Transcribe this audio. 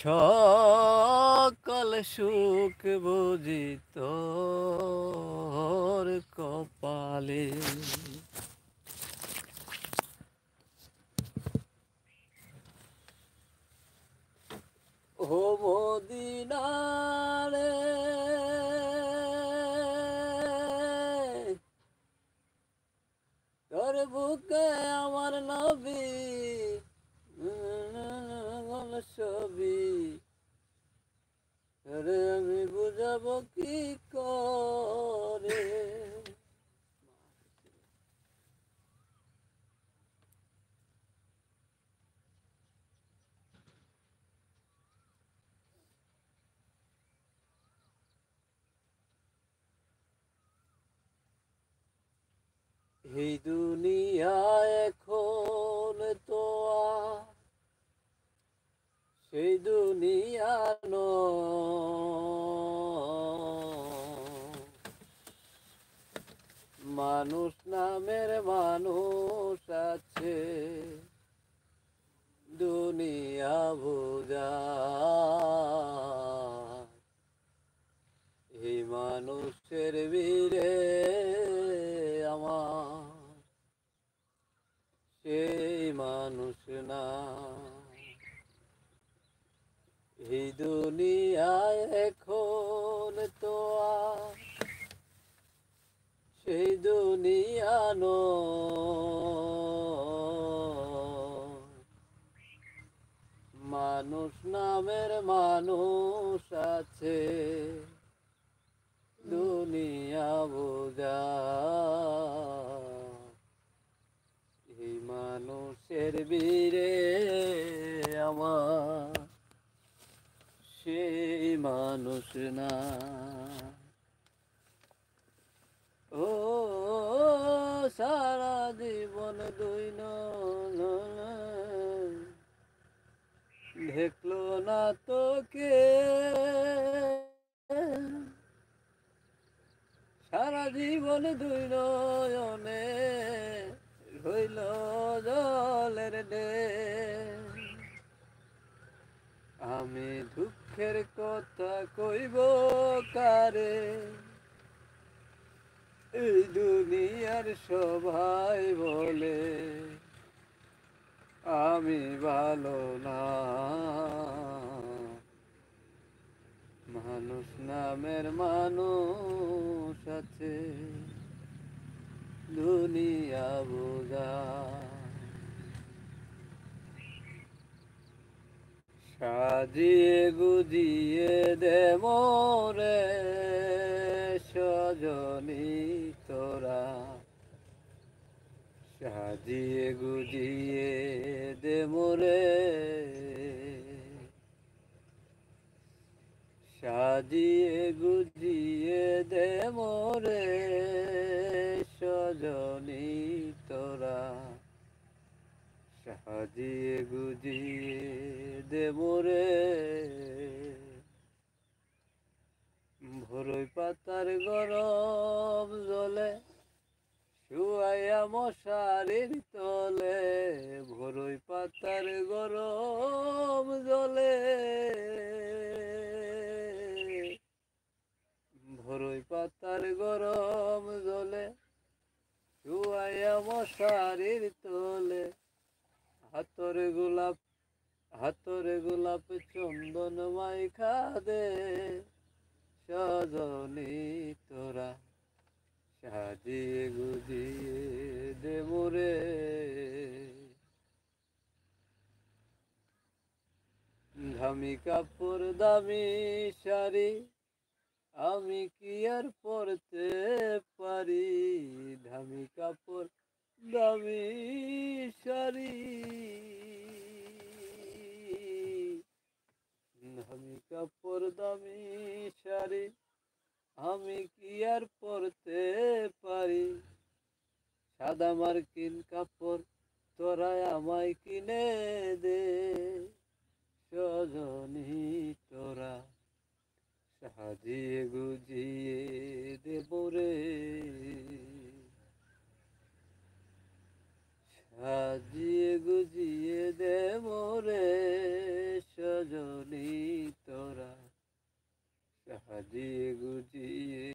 সকল সুখ বুঝি তোর কপালে। ও মদিনারে তোর বুকে আমার নবী ছবি, আরে আমি বুঝাবো কি করে। এই দুনিয়া এখন তো আর সেই দুনিয়া নয়। মানুষ নামের মানুষ আছে দুনিয়া বোঝা, এই মানুষের বীরে আমার সেই মানুষ না। এই দুনিয়ায় এখন তো আর সেই দুনিয়া নয়। মানুষ নামের মানুষ আছে দুনিয়া বোঝা, এই মানুষের বীরে আমার সেই মানুষ না। ও সারা জীবন দুই দেখলো না তোকে, সারা জীবন দুই নয়নে রইল জলের ঢেউ। আমি দুঃখের কথা কইব কারে, এই দুনিয়ার সবাই বলে আমি ভালো না। মানুষ নামের মানুষ আছে দুনিয়া বোঝা, সাজিয়ে গুজিয়ে দে মোরে সজনী তোরা, সাজিয়ে গুজিয়ে দে মোরে, সাজিয়ে গুজিয়ে দে মোরে সজনী তোরা, সাজিয়ে গুজিয়ে দে মোরে। ভোরই পাতার গরম জলে শুয়াইয়া মশারির তলে, ভোরই পাতার গরম জলে, ভোরই পাতার গরম জলে শুয়াইয়া মশারির তলে, হাতরে গোলাপ চন্দন মাইখা দে সজনী তোরা, সাজিয়ে গুজিয়ে দে মোরে। দামি কাপড় দামি শাড়ি আমি কি আর পরতে পারি, দামি কাপড় দামি শাড়ি, দামি কাপড় দামি শাড়ি আমি কি আর পরতে পারি, সাদা মার্কিন কাপড় তোরা আমায় কিনে দে সজনী তোরা, সাজিয়ে গুজিয়ে দে মোরে, সাজিয়ে গুজিয়ে দে মোরে সজনী সাজিয়ে গুজিয়ে